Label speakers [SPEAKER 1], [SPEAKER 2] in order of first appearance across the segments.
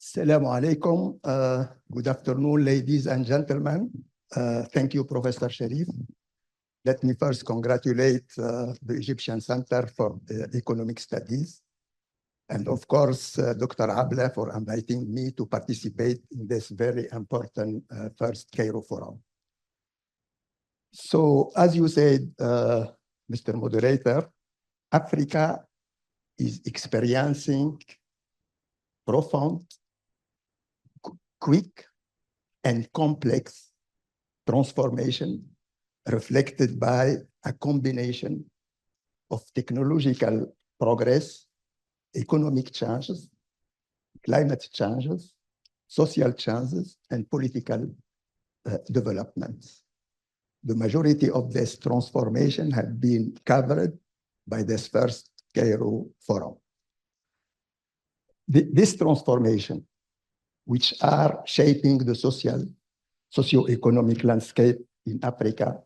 [SPEAKER 1] Assalamu alaikum. Good afternoon, ladies and gentlemen. Thank you, Professor Sharif. Let me first congratulate the Egyptian Center for Economic Studies, and of course, Dr. Abla for inviting me to participate in this very important first CAIRO forum. So, as you said, Mr. Moderator, Africa is experiencing profound, quick, and complex transformation reflected by a combination of technological progress, economic changes, climate changes, social changes, and political developments. The majority of this transformation have been covered by this first CAIRO forum. This transformation, which are shaping the socio-economic landscape in Africa,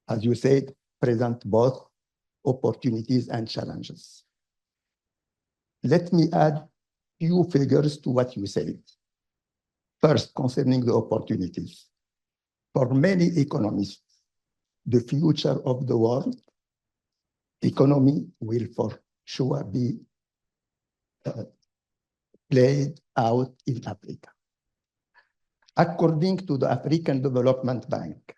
[SPEAKER 1] as you said, present both opportunities and challenges. Let me add few figures to what you said. First, concerning the opportunities. For many economists, the future of the world economy will for sure be played out in Africa. According to the African Development Bank,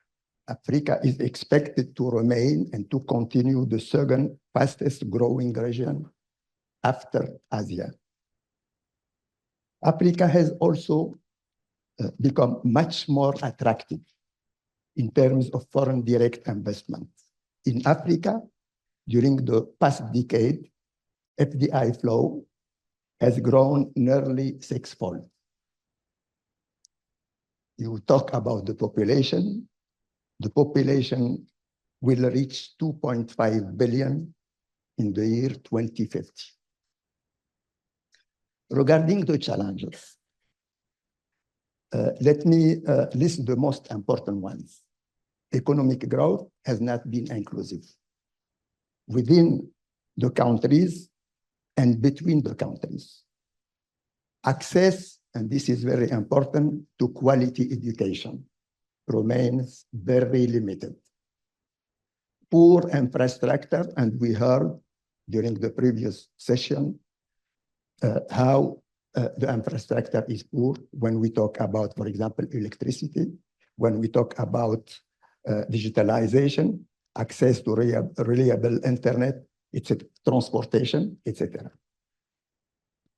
[SPEAKER 1] Africa is expected to remain and to continue the second fastest growing region after Asia. Africa has also become much more attractive in terms of foreign direct investment. In Africa, during the past decade, FDI flow has grown nearly sixfold. You talk about the population will reach 2.5 billion in the year 2050. Regarding the challenges, let me list the most important ones. Economic growth has not been inclusive within the countries and between the countries. Access, and this is very important, to quality education remains very limited. Poor infrastructure, and we heard during the previous session how the infrastructure is poor when we talk about, for example, electricity, when we talk about digitalization, access to reliable internet, etc., transportation, etc.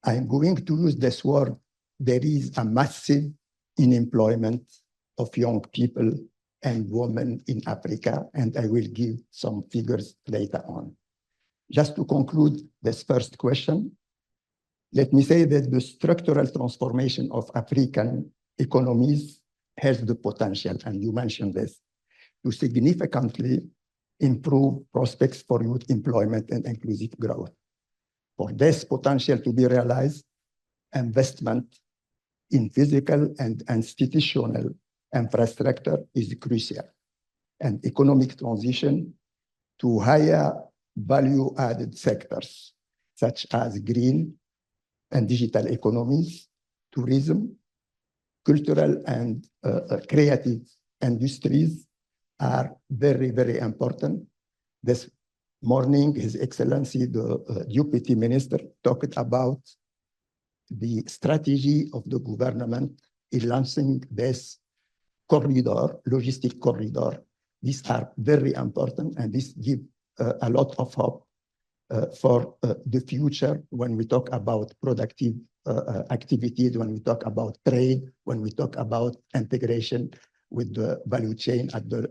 [SPEAKER 1] I'm going to use this word. There is a massive unemployment of young people and women in Africa, and I will give some figures later on. Just to conclude this first question, let me say that the structural transformation of African economies has the potential, and you mentioned this, to significantly improve prospects for youth employment and inclusive growth. For this potential to be realized, investment in physical and institutional infrastructure is crucial, and economic transition to higher value-added sectors, such as green and digital economies, tourism, cultural and creative industries are very, very important. This morning, His Excellency, the Deputy Minister, talked about the strategy of the government in launching this corridor, logistic corridor. These are very important, and this gives a lot of hope for the future when we talk about productive activities, when we talk about trade, when we talk about integration with the value chain at the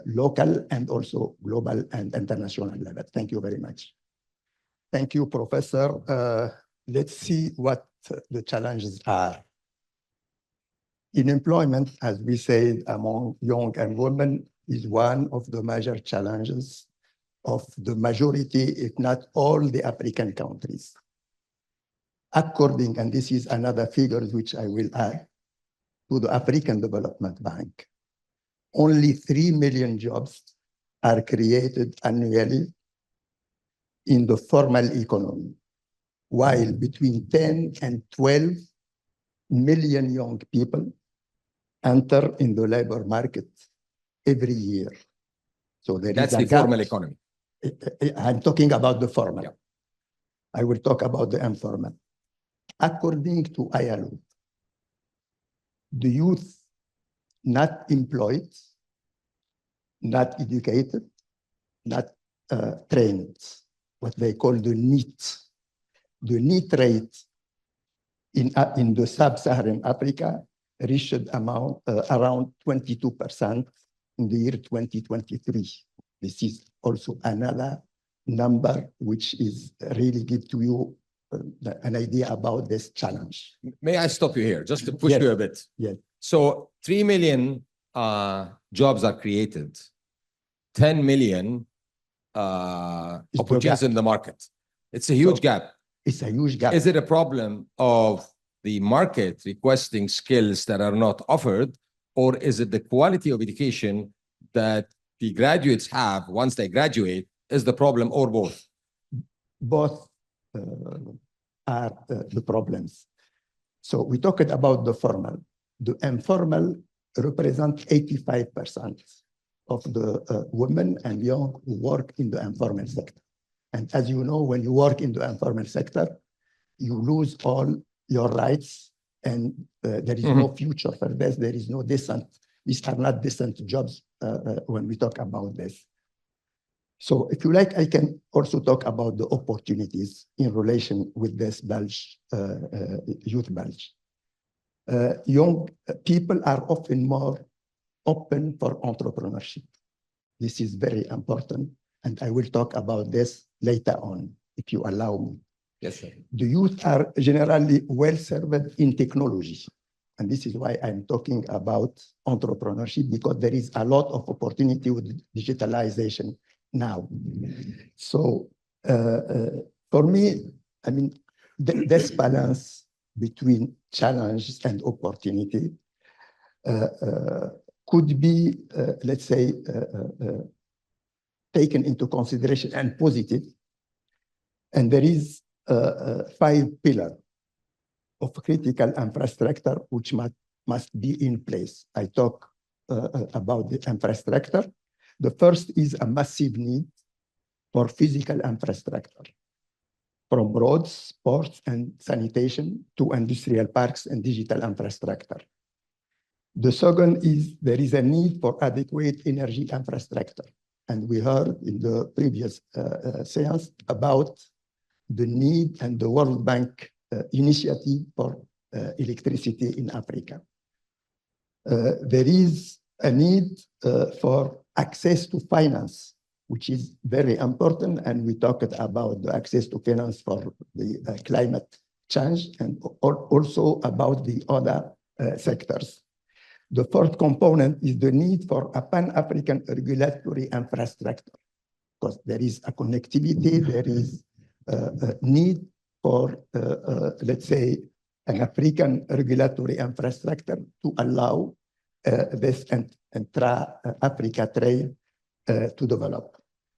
[SPEAKER 1] local and also global and international level. Thank you very much. Thank you, Professor. Let's see what the challenges are. Unemployment, as we said, among young and women is one of the major challenges of the majority, if not all, the African countries. According, and this is another figure which I will add, to the African Development Bank, only 3 million jobs are created annually in the formal economy, while between 10 and 12 million young people enter in the labor market every year. So
[SPEAKER 2] That's the formal economy.
[SPEAKER 1] I'm talking about the formal. Yeah. I will talk about the informal. According to ILO, the youth not employed, not educated, not trained, what they call the NEET. The NEET rate in the sub-Saharan Africa reached around 22% in the year 2023. This is also another number which is really give to you an idea about this challenge.
[SPEAKER 2] May I stop you here, just to push
[SPEAKER 1] Yes.
[SPEAKER 2] you a bit?
[SPEAKER 1] Yes.
[SPEAKER 2] So 3 million jobs are created, 10 million opportunities in the market. It's a huge gap.
[SPEAKER 1] It's a huge gap.
[SPEAKER 2] Is it a problem of the market requesting skills that are not offered, or is it the quality of education that the graduates have once they graduate is the problem, or both?
[SPEAKER 1] Both are the problems. So we talked about the formal. The informal represents 85% of the women and young who work in the informal sector. And as you know, when you work in the informal sector, you lose all your rights, and there is no future for this. There is no decent, these are not decent jobs when we talk about this. So if you like, I can also talk about the opportunities in relation with this bulge, youth bulge. Young people are often more open for entrepreneurship. This is very important, and I will talk about this later on, if you allow me.
[SPEAKER 2] Yes, sir.
[SPEAKER 1] The youth are generally well-served in technology, and this is why I'm talking about entrepreneurship, because there is a lot of opportunity with digitalization now. So for me, I mean, this balance between challenge and opportunity could be, let's say, taken into consideration and positive. And there is 5 pillars of critical infrastructure which must be in place. I talk about the infrastructure. The first is a massive need for physical infrastructure, from roads, ports, and sanitation to industrial parks and digital infrastructure. The second is there is a need for adequate energy infrastructure. And we heard in the previous seance about the need and the World Bank initiative for electricity in Africa. There is a need for access to finance, which is very important. And we talked about the access to finance for the climate change and also about the other sectors. The fourth component is the need for a pan-African regulatory infrastructure, because there is a connectivity, there is a need for, let's say, an African regulatory infrastructure to allow this intra-Africa trade to develop.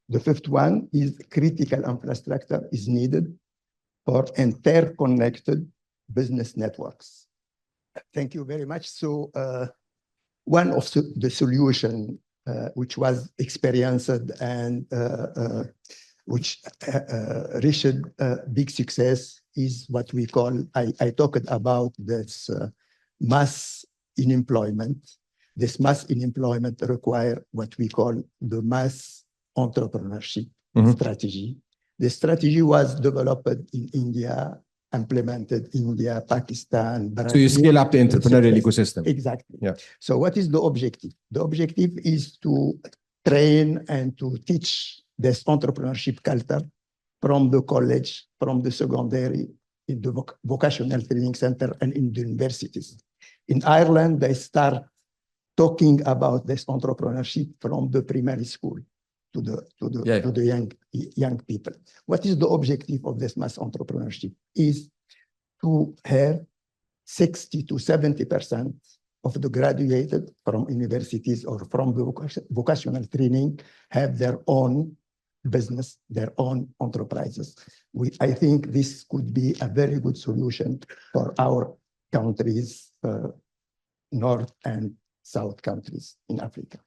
[SPEAKER 1] The fifth one is critical infrastructure is needed for interconnected business networks. Thank you very much. So one of the solutions which was experienced and which reached big success is what we call, I talked about this mass unemployment. This mass unemployment requires what we call the mass entrepreneurship strategy. The strategy was developed in India, implemented in India, Pakistan, Brazil.
[SPEAKER 2] So you scale up the entrepreneurial ecosystem.
[SPEAKER 1] Exactly.
[SPEAKER 2] Yeah.
[SPEAKER 1] So what is the objective? The objective is to train and to teach this entrepreneurship culture from the college, from the secondary, in the vocational training center, and in the universities. In Ireland, they start talking about this entrepreneurship from the primary school to the young people. What is the objective of this mass entrepreneurship? Is to have 60 to 70% of the graduated from universities or from the vocational training have their own business, their own enterprises. I think this could be a very good solution for our countries, North and South countries in Africa.